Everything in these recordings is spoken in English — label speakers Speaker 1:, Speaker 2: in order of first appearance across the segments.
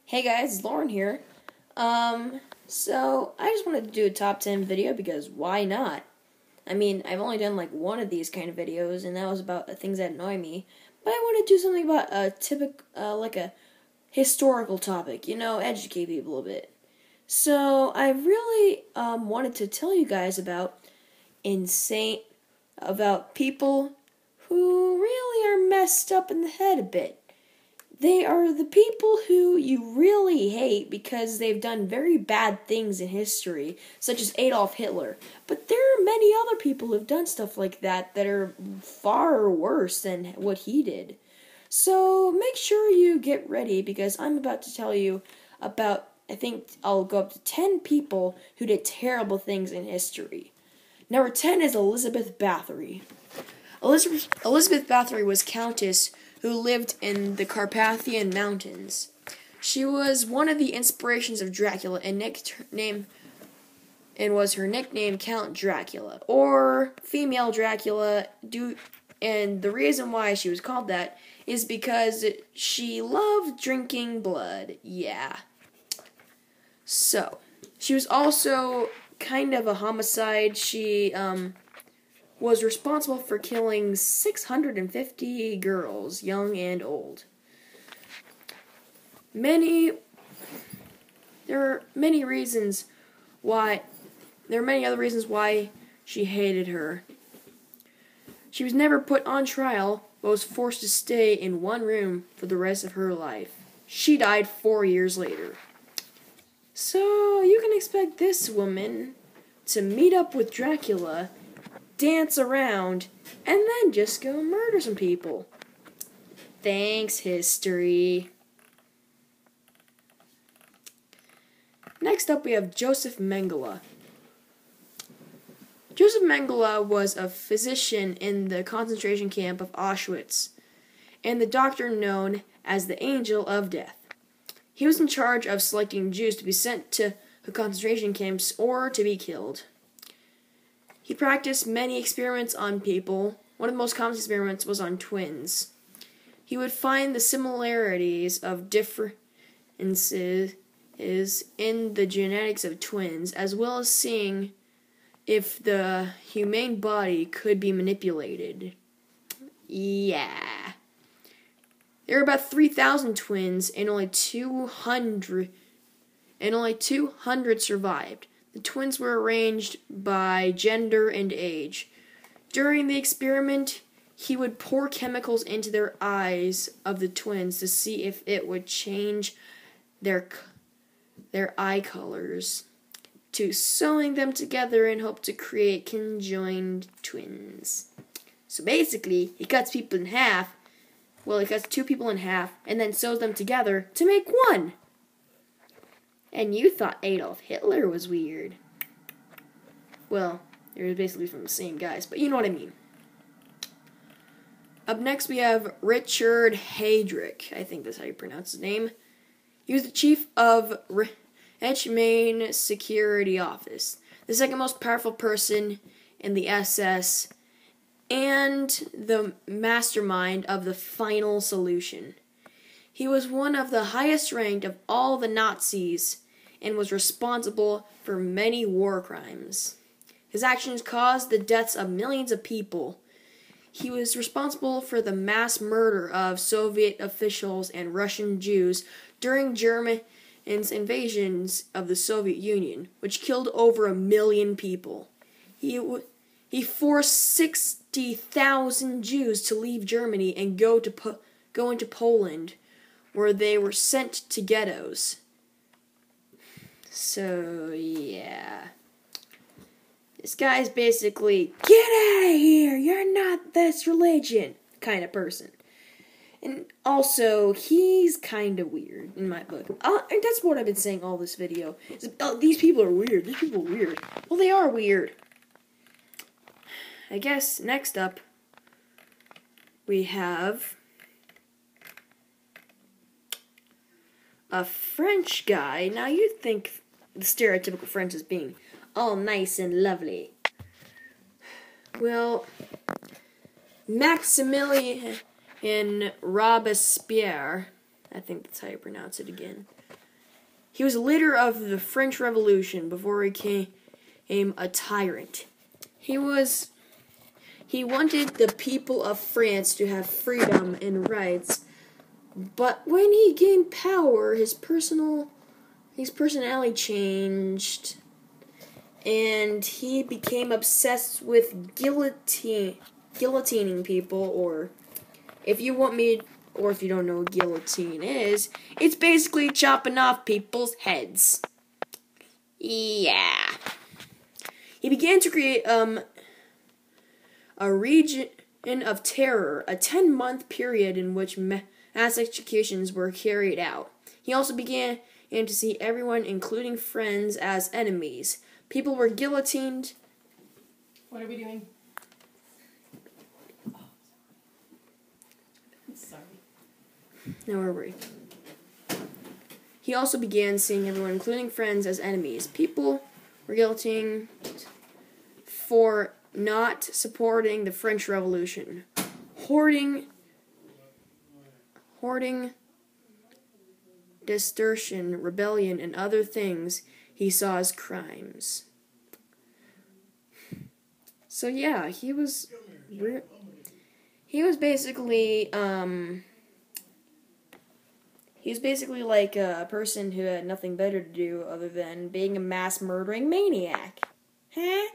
Speaker 1: Hey guys, it's Lauren here. So I just wanted to do a top 10 video because why not? I mean, I've only done like one of these kind of videos, and that was about things that annoy me. But I want to do something about a typical, like a historical topic, educate people a bit. So I really wanted to tell you guys about people who really are messed up in the head a bit. They are the people who you really hate because they've done very bad things in history, such as Adolf Hitler. But there are many other people who've done stuff like that are far worse than what he did. So make sure you get ready because I'm about to tell you about, I think I'll go up to 10 people who did terrible things in history. Number 10 is Elizabeth Bathory. Elizabeth Bathory was Countess who lived in the Carpathian Mountains. She was one of the inspirations of Dracula and was her nickname Count Dracula, or female Dracula, and the reason why she was called that is because she loved drinking blood. Yeah. So, she was also kind of a homicide. She was responsible for killing 650 girls, young and old. There are many other reasons why she hated her. She was never put on trial, but was forced to stay in one room for the rest of her life. She died 4 years later. So you can expect this woman to meet up with Dracula, dance around, and then just go murder some people. Thanks, history. Next up, we have Joseph Mengele. Joseph Mengele was a physician in the concentration camp of Auschwitz, and the doctor known as the Angel of Death. He was in charge of selecting Jews to be sent to the concentration camps or to be killed. He practiced many experiments on people. One of the most common experiments was on twins. He would find the similarities of differences in the genetics of twins, as well as seeing if the human body could be manipulated. Yeah. There were about 3,000 twins, and only 200 survived. The twins were arranged by gender and age. During the experiment, he would pour chemicals into their eyes of the twins to see if it would change their eye colors, to sewing them together in hope to create conjoined twins. So basically, he cuts people in half. Well, he cuts two people in half and then sews them together to make one. And you thought Adolf Hitler was weird. Well, they're basically from the same guys, but you know what I mean. Up next, we have Richard Heydrich. I think that's how you pronounce his name. He was the chief of Reichsmarine Security Office, the second most powerful person in the SS, and the mastermind of the final solution. He was one of the highest ranked of all the Nazis and was responsible for many war crimes. His actions caused the deaths of millions of people. He was responsible for the mass murder of Soviet officials and Russian Jews during Germany's invasions of the Soviet Union, which killed over 1 million people. He forced 60,000 Jews to leave Germany and go into Poland, where they were sent to ghettos. So, yeah. This guy's basically, get out of here, you're not this religion, kind of person. And also, he's kind of weird, in my book. And that's what I've been saying all this video. These people are weird, these people are weird. Well, they are weird. I guess, next up, we have a French guy. Now, you'd think the stereotypical French is being all nice and lovely. Well, Maximilien Robespierre, I think that's how you pronounce it again. He was a leader of the French Revolution before he became a tyrant. He wanted the people of France to have freedom and rights, but when he gained power, his personality changed, and he became obsessed with guillotining people, or if you don't know what guillotine is, it's basically chopping off people's heads. Yeah. He began to create a region of terror, a 10-month period in which mass executions were carried out. He also began to see everyone, including friends, as enemies. People were guillotined.
Speaker 2: What are we doing? Oh, sorry.
Speaker 1: No worry. He also began seeing everyone, including friends, as enemies. People were guillotined for not supporting the French Revolution, hoarding, desertion, rebellion, and other things he saw as crimes. So yeah, he was basically like a person who had nothing better to do other than being a mass murdering maniac. Huh?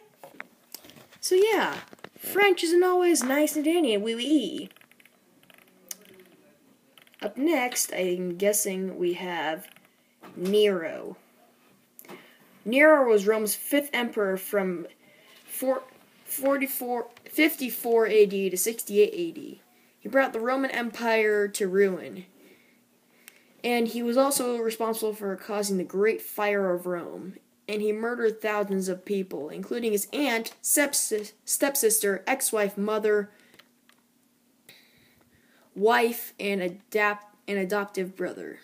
Speaker 1: So yeah, French isn't always nice and dandy and wee-wee. Up next, I'm guessing we have Nero. Nero was Rome's 5th emperor from 54 AD to 68 AD. He brought the Roman Empire to ruin, and he was also responsible for causing the Great Fire of Rome. And he murdered thousands of people, including his aunt, stepsister, ex-wife, mother, wife, and adoptive brother.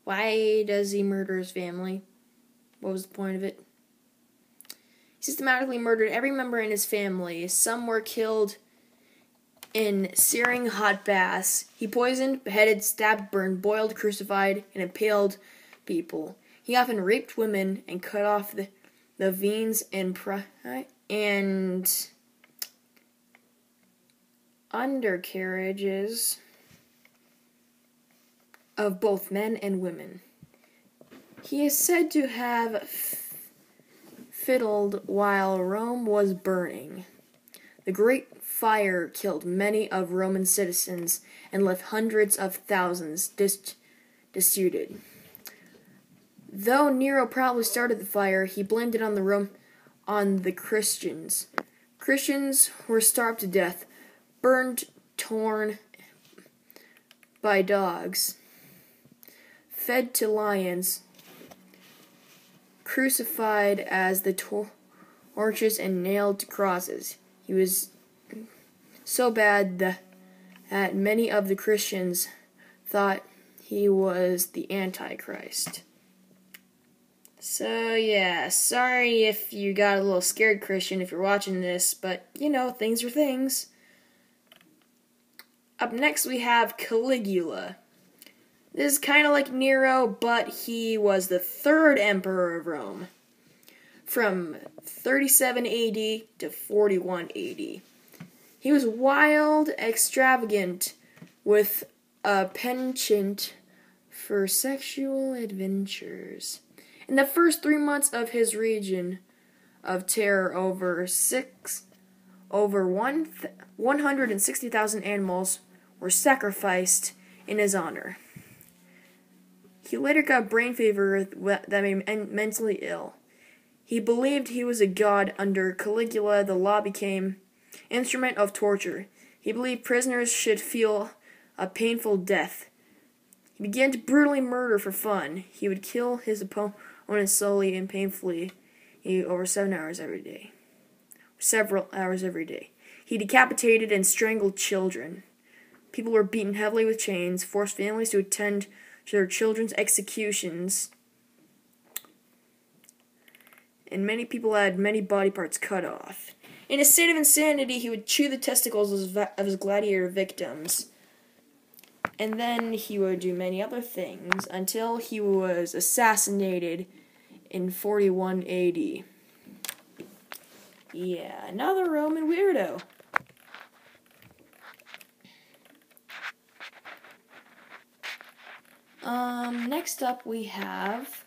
Speaker 1: Why does he murder his family? What was the point of it? He systematically murdered every member in his family. Some were killed in searing hot baths. He poisoned, beheaded, stabbed, burned, boiled, crucified, and impaled people. He often raped women and cut off the veins and undercarriages of both men and women. He is said to have fiddled while Rome was burning. The Great Fire killed many of Roman citizens and left hundreds of thousands destitute. Though Nero probably started the fire, he blamed it on the Christians. Christians were starved to death, burned, torn by dogs, fed to lions, crucified as the torches, and nailed to crosses. He was so bad that many of the Christians thought he was the Antichrist. So yeah, sorry if you got a little scared, Christian, if you're watching this, but things are things. Up next we have Caligula. This is kind of like Nero, but he was the 3rd emperor of Rome, from 37 AD to 41 AD. He was wild, extravagant, with a penchant for sexual adventures. In the first 3 months of his reign of terror, over 160,000 animals were sacrificed in his honor. He later got brain fever that made him mentally ill. He believed he was a god. Under Caligula, the law became instrument of torture. He believed prisoners should feel a painful death. He began to brutally murder for fun. He would kill his opponents slowly and painfully over 7 hours every day. Several hours every day. He decapitated and strangled children. People were beaten heavily with chains, forced families to attend to their children's executions, and many people had many body parts cut off. In a state of insanity, he would chew the testicles of his gladiator victims. And then he would do many other things until he was assassinated in 41 AD. Yeah, another Roman weirdo. Next up we have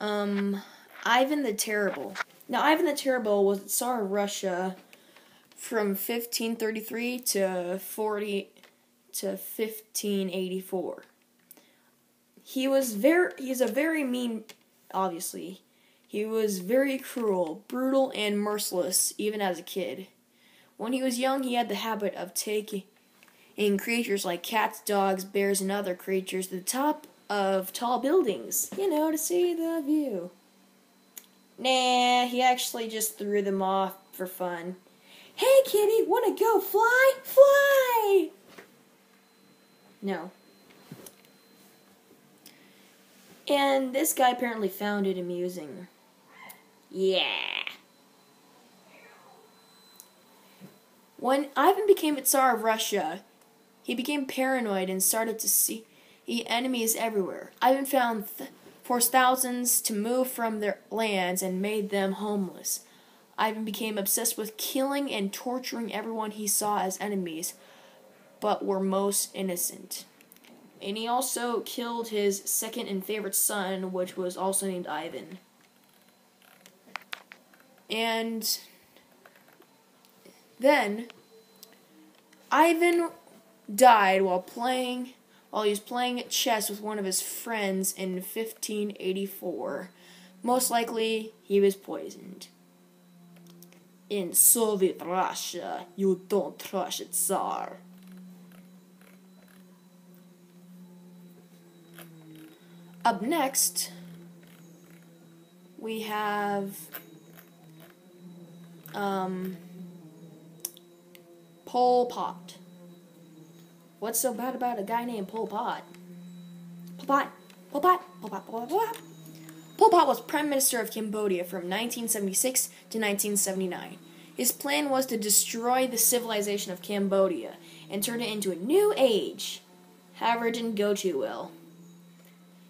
Speaker 1: Ivan the Terrible. Now, Ivan the Terrible was the Tsar of Russia from 1533 to 1584. He's a very mean, obviously. He was very cruel, brutal, and merciless, even as a kid. When he was young, he had the habit of taking creatures like cats, dogs, bears, and other creatures to the top of tall buildings, to see the view. Nah, he actually just threw them off for fun. Hey, kitty, wanna go fly? Fly! No. And this guy apparently found it amusing. Yeah. When Ivan became the Tsar of Russia, he became paranoid and started to see enemies everywhere. Ivan forced thousands to move from their lands and made them homeless. Ivan became obsessed with killing and torturing everyone he saw as enemies, but were most innocent. And he also killed his second and favorite son, which was also named Ivan. And then Ivan died while he was playing chess with one of his friends in 1584. Most likely, he was poisoned. In Soviet Russia, you don't trust a Tsar. Up next, we have Pol Pot. What's so bad about a guy named Pol Pot? Pol Pot was Prime Minister of Cambodia from 1976 to 1979. His plan was to destroy the civilization of Cambodia and turn it into a new age. However, it didn't go too well.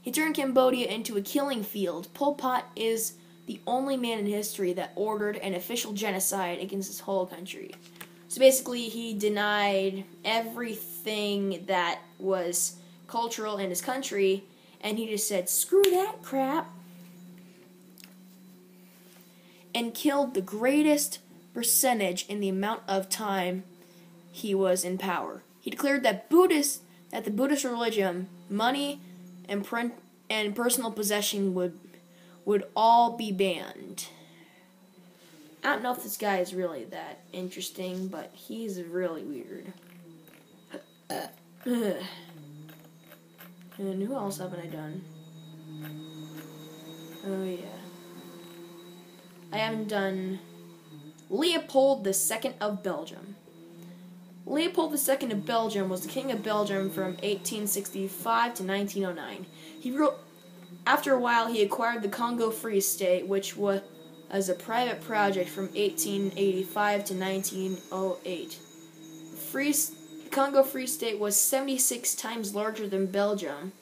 Speaker 1: He turned Cambodia into a killing field. Pol Pot is the only man in history that ordered an official genocide against his whole country. So basically, he denied everything that was cultural in his country, and he just said, screw that crap, and killed the greatest percentage in the amount of time he was in power. He declared that the Buddhist religion, money, and personal possession would all be banned. I don't know if this guy is really that interesting, but he's really weird. And who else haven't I done? Oh yeah. I haven't done Leopold II of Belgium. Leopold II of Belgium was the King of Belgium from 1865 to 1909. After a while, he acquired the Congo Free State, which was a private project from 1885 to 1908. Congo Free State was 76 times larger than Belgium.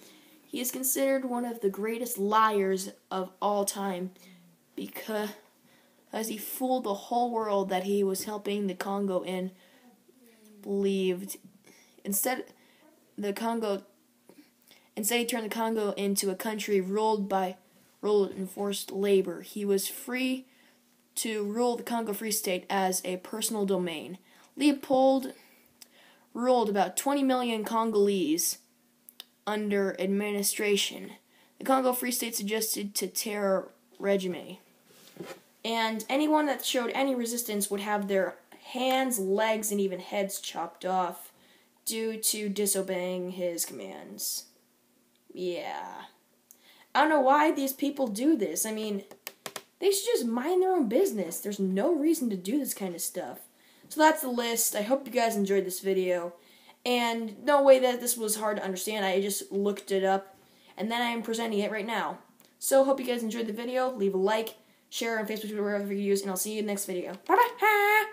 Speaker 1: He is considered one of the greatest liars of all time because he fooled the whole world that he was helping the Congo and believed instead he turned the Congo into a country ruled and forced labor. He was free to rule the Congo Free State as a personal domain. Leopold ruled about 20 million Congolese under administration. The Congo Free State suggested to terror regime. And anyone that showed any resistance would have their hands, legs, and even heads chopped off due to disobeying his commands. Yeah. I don't know why these people do this. I mean, they should just mind their own business. There's no reason to do this kind of stuff. So that's the list. I hope you guys enjoyed this video. And no way that this was hard to understand. I just looked it up. And then I am presenting it right now. So hope you guys enjoyed the video. Leave a like, share on Facebook, wherever you use, and I'll see you in the next video. Bye-bye!